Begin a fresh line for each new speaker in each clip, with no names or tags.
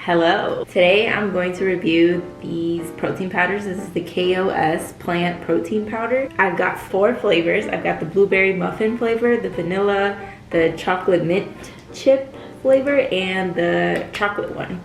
Hello. Today I'm going to review these protein powders. This is the KOS plant protein powder. I've got 4 flavors. I've got the blueberry muffin flavor, the vanilla, the chocolate mint chip flavor, and the chocolate one.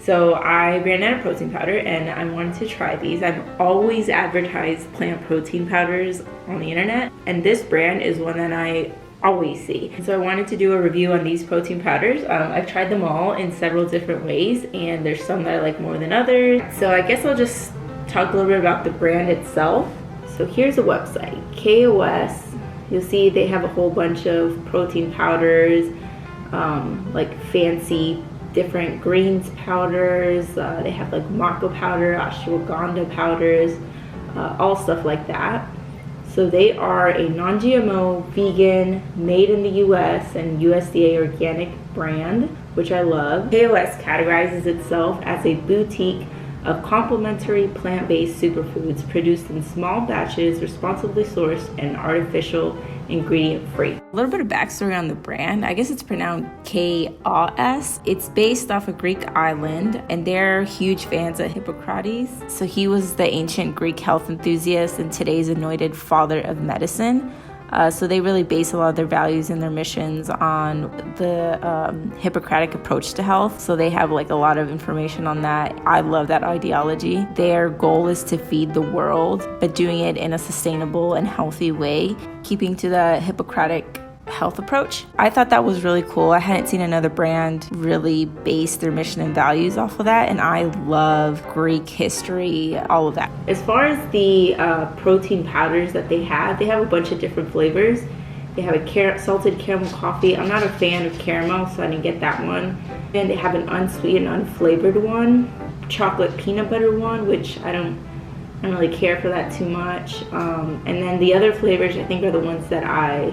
So I ran out of protein powder and I wanted to try these. I've always advertised plant protein powders on the internet, and this brand is one that I always see. So I wanted to do a review on these protein powders. I've tried them all in several different ways, and there's some that I like more than others. So I guess I'll just talk a little bit about the brand itself. So here's the website, KOS. You'll see they have a whole bunch of protein powders, like fancy different greens powders. They have like maca powder, ashwagandha powders, all stuff like that. So they are a non-GMO, vegan, made in the US and USDA organic brand, which I love. KOS categorizes itself as a boutique of complementary plant-based superfoods produced in small batches, responsibly sourced, and artificial ingredient free. A little bit of backstory on the brand. I guess it's pronounced KOS. It's based off a Greek island, and they're huge fans of Hippocrates. So he was the ancient Greek health enthusiast and today's anointed father of medicine. So they really base a lot of their values and their missions on the Hippocratic approach to health. So they have like a lot of information on that. I love that ideology. Their goal is to feed the world, but doing it in a sustainable and healthy way, keeping to the Hippocratic health approach. I thought that was really cool. I hadn't seen another brand really base their mission and values off of that, and I love Greek history, all of that. As far as the protein powders that they have a bunch of different flavors. They have a salted caramel coffee. I'm not a fan of caramel, so I didn't get that one. And they have an unsweetened, unflavored one, chocolate peanut butter one, which I don't really care for that too much. And then the other flavors I think are the ones that I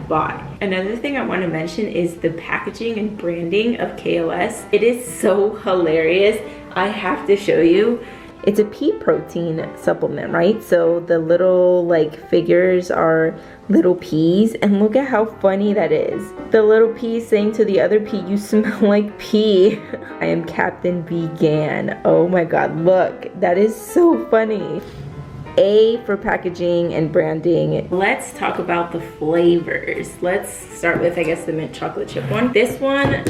bought. Another thing I want to mention is the packaging and branding of KOS. It is so hilarious. I have to show you. It's a pea protein supplement, right? So the little like figures are little peas, and look at how funny that is. The little pea saying to the other pea, "You smell like pea." I am Captain Vegan. Oh my god, look. That is so funny. A for packaging and branding. Let's talk about the flavors. Let's start with, I guess, the mint chocolate chip one. This one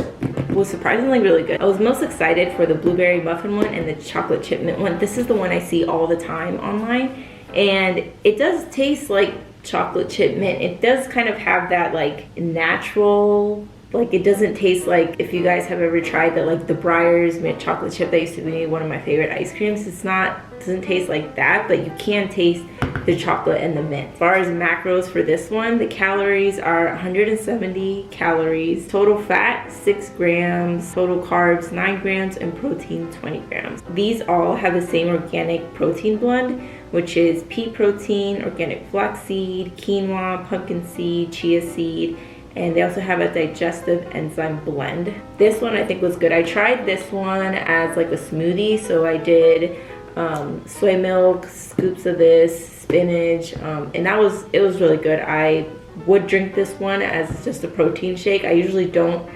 was surprisingly really good. I was most excited for the blueberry muffin one and the chocolate chip mint one. This is the one I see all the time online, and it does taste like chocolate chip mint. It does kind of have that like natural, like it doesn't taste like, if you guys have ever tried the Breyers mint chocolate chip, that used to be one of my favorite ice creams. Doesn't taste like that, but you can taste the chocolate and the mint. As far as macros for this one, the calories are 170 calories, total fat 6 grams, total carbs 9 grams, and protein 20 grams. These all have the same organic protein blend, which is pea protein, organic flaxseed, quinoa, pumpkin seed, chia seed, and they also have a digestive enzyme blend. This one I think was good. I tried this one as like a smoothie, so I did soy milk, scoops of this, spinach, and it was really good. I would drink this one as just a protein shake. I usually don't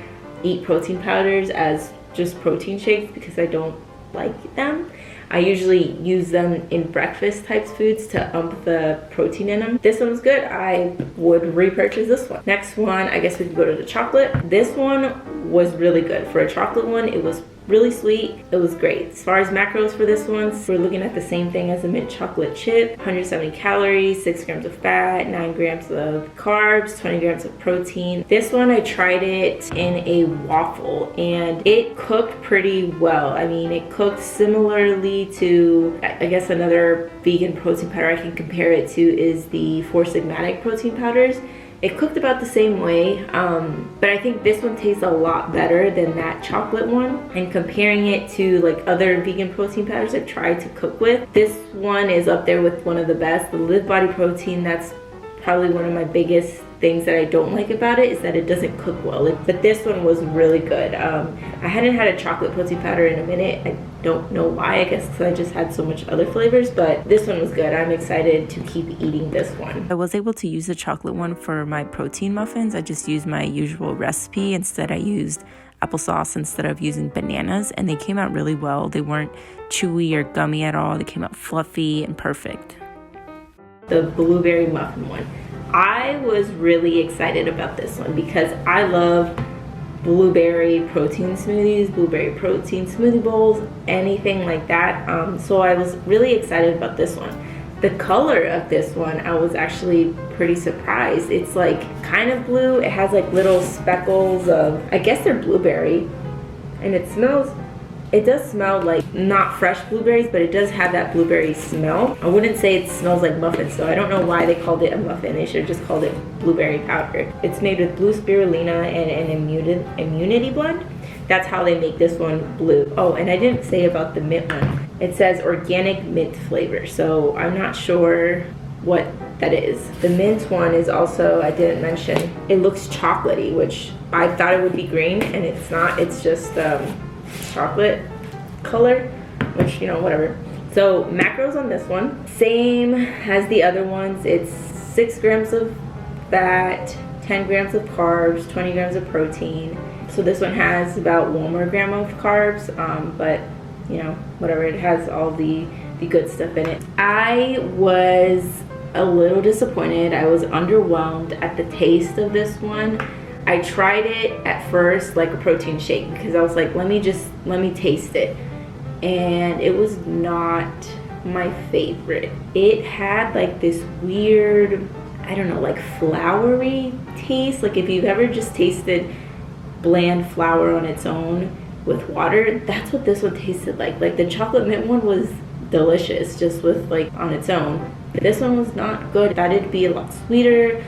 eat protein powders as just protein shakes because I don't like them. I usually use them in breakfast types foods to ump the protein in them. This one was good. I would repurchase this one. Next one, I guess we could go to the chocolate. This one was really good. For a chocolate one, it was really sweet. It was great. As far as macros for this one, we're looking at the same thing as a mint chocolate chip. 170 calories, 6 grams of fat, 9 grams of carbs, 20 grams of protein. This one, I tried it in a waffle, and it cooked pretty well. I mean, it cooked similarly to, I guess another vegan protein powder I can compare it to is the Four Sigmatic protein powders. It cooked about the same way, but I think this one tastes a lot better than that chocolate one. And comparing it to like other vegan protein powders I've tried to cook with, this one is up there with one of the best. The Live Body Protein, that's probably one of my biggest things that I don't like about it, is that it doesn't cook well. But this one was really good. I hadn't had a chocolate protein powder in a minute. I don't know why, I guess because I just had so much other flavors, but this one was good. I'm excited to keep eating this one. I was able to use the chocolate one for my protein muffins. I just used my usual recipe. Instead, I used applesauce instead of using bananas, and they came out really well. They weren't chewy or gummy at all. They came out fluffy and perfect. The blueberry muffin one. I was really excited about this one because I love blueberry protein smoothies, blueberry protein smoothie bowls, anything like that. So I was really excited about this one. The color of this one, I was actually pretty surprised. It's like kind of blue. It has like little speckles of, I guess they're blueberry, and it does smell like not fresh blueberries, but it does have that blueberry smell. I wouldn't say it smells like muffins, so I don't know why they called it a muffin. They should have just called it blueberry powder. It's made with blue spirulina and an immunity blend. That's how they make this one blue. Oh, and I didn't say about the mint one. It says organic mint flavor, so I'm not sure what that is. The mint one is also, I didn't mention, it looks chocolatey, which I thought it would be green, and it's not. It's just chocolate color, which, you know, whatever. So macros on this one, same as the other ones. It's 6 grams of fat, 10 grams of carbs, 20 grams of protein. So this one has about 1 more gram of carbs, but you know, whatever, it has all the good stuff in it. I was a little disappointed. I was underwhelmed at the taste of this one. I tried it at first like a protein shake because I was like, let me taste it. And it was not my favorite. It had like this weird, I don't know, like floury taste. Like if you've ever just tasted bland flour on its own with water, that's what this one tasted like. Like the chocolate mint one was delicious just with like on its own. This one was not good. I thought it'd be a lot sweeter,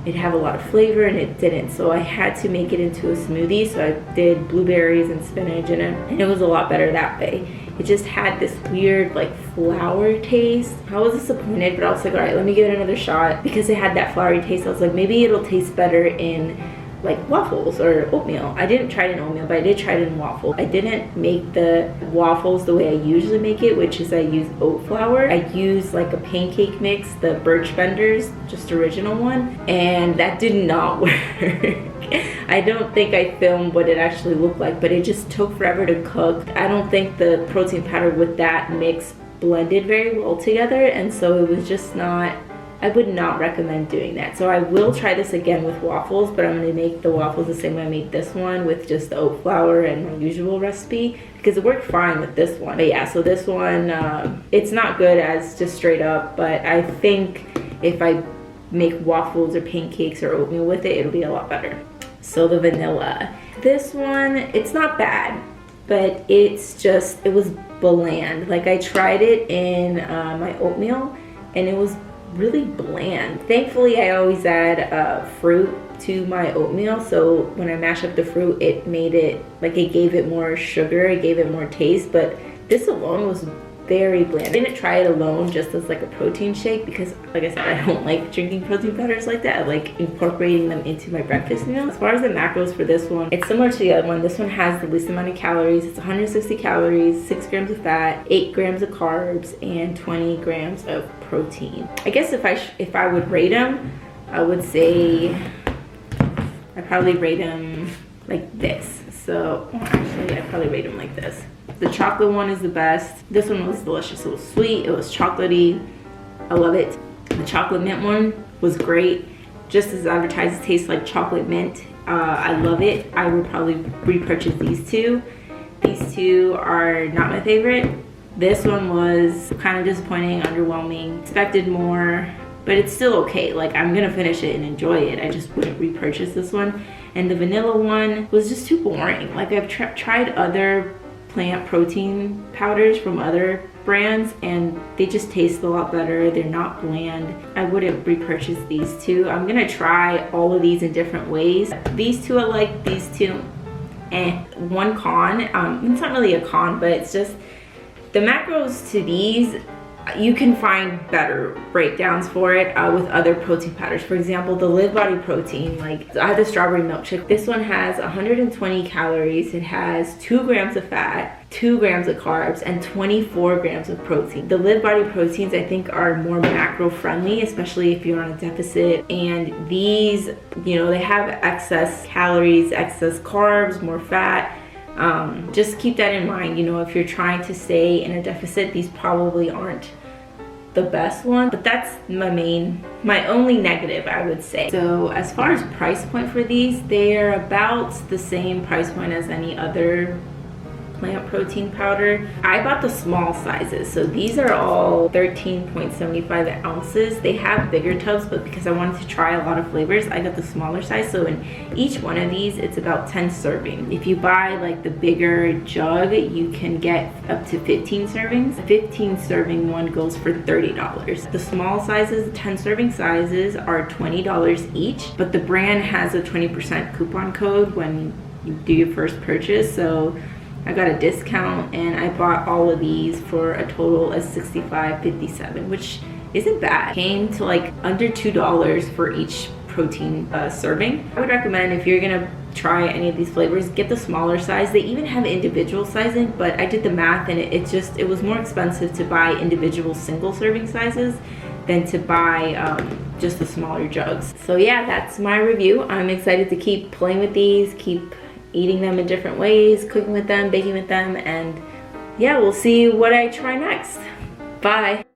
it'd have a lot of flavor, and it didn't. So I had to make it into a smoothie. So I did blueberries and spinach in it, and it was a lot better that way. It just had this weird like flour taste. I was disappointed, but I was like, all right, let me give it another shot. Because it had that floury taste, I was like, maybe it'll taste better in like waffles or oatmeal. I didn't try it in oatmeal, but I did try it in waffle. I didn't make the waffles the way I usually make it, which is I use oat flour. I use like a pancake mix, the Birch Benders, just original one, and that did not work. I don't think I filmed what it actually looked like, but it just took forever to cook. I don't think the protein powder with that mix blended very well together, and so it was just not, I would not recommend doing that. So I will try this again with waffles, but I'm going to make the waffles the same way I made this one, with just the oat flour and my usual recipe, because it worked fine with this one. But yeah, so this one, it's not good as just straight up, but I think if I make waffles or pancakes or oatmeal with it, it'll be a lot better. So the vanilla. This one, it's not bad, but it's just, it was bland. Like I tried it in my oatmeal, and it was really bland. Thankfully, I always add fruit to my oatmeal, so when I mash up the fruit, it made it, like it gave it more sugar, it gave it more taste, but this alone was very bland. I didn't try it alone just as like a protein shake because, like I said, I don't like drinking protein powders like that. I like incorporating them into my breakfast meal. As far as the macros for this one, it's similar to the other one. This one has the least amount of calories. It's 160 calories, 6 grams of fat, 8 grams of carbs, and 20 grams of protein. I guess if I would rate them, I would say I'd probably rate them like this. So actually, I'd probably rate them like this. The chocolate one is the best. This one was delicious. It was sweet, it was chocolatey. I love it. The chocolate mint one was great. Just as advertised, it tastes like chocolate mint. I love it. I would probably repurchase these two. These two are not my favorite. This one was kind of disappointing, underwhelming. Expected more, but it's still okay. Like, I'm gonna finish it and enjoy it. I just wouldn't repurchase this one. And the vanilla one was just too boring. Like, I've tried other plant protein powders from other brands, and they just taste a lot better. They're not bland. I wouldn't repurchase these two. I'm gonna try all of these in different ways. These two I like, these two one con, it's not really a con, but it's just the macros to these you can find better breakdowns for it with other protein powders. For example, the Live Body Protein, like I had the strawberry milkshake. This one has 120 calories. It has 2 grams of fat, 2 grams of carbs, and 24 grams of protein. The Live Body Proteins, I think, are more macro friendly, especially if you're on a deficit. And these, you know, they have excess calories, excess carbs, more fat. Just keep that in mind. You know, if you're trying to stay in a deficit, these probably aren't the best one, but that's my only negative, I would say. So as far as price point for these, they're about the same price point as any other plant protein powder. I bought the small sizes, so these are all 13.75 ounces. They have bigger tubs, but because I wanted to try a lot of flavors, I got the smaller size. So in each one of these, it's about 10 serving. If you buy like the bigger jug, you can get up to 15 servings. 15 serving one goes for $30. The small sizes, 10 serving sizes, are $20 each, but the brand has a 20% coupon code when you do your first purchase, so I got a discount and I bought all of these for a total of $65.57, which isn't bad. Came to like under $2 for each protein serving. I would recommend, if you're gonna try any of these flavors, get the smaller size. They even have individual sizing, but I did the math and it was more expensive to buy individual single serving sizes than to buy just the smaller jugs. So yeah, that's my review. I'm excited to keep playing with these, keep eating them in different ways, cooking with them, baking with them, and yeah, we'll see what I try next. Bye.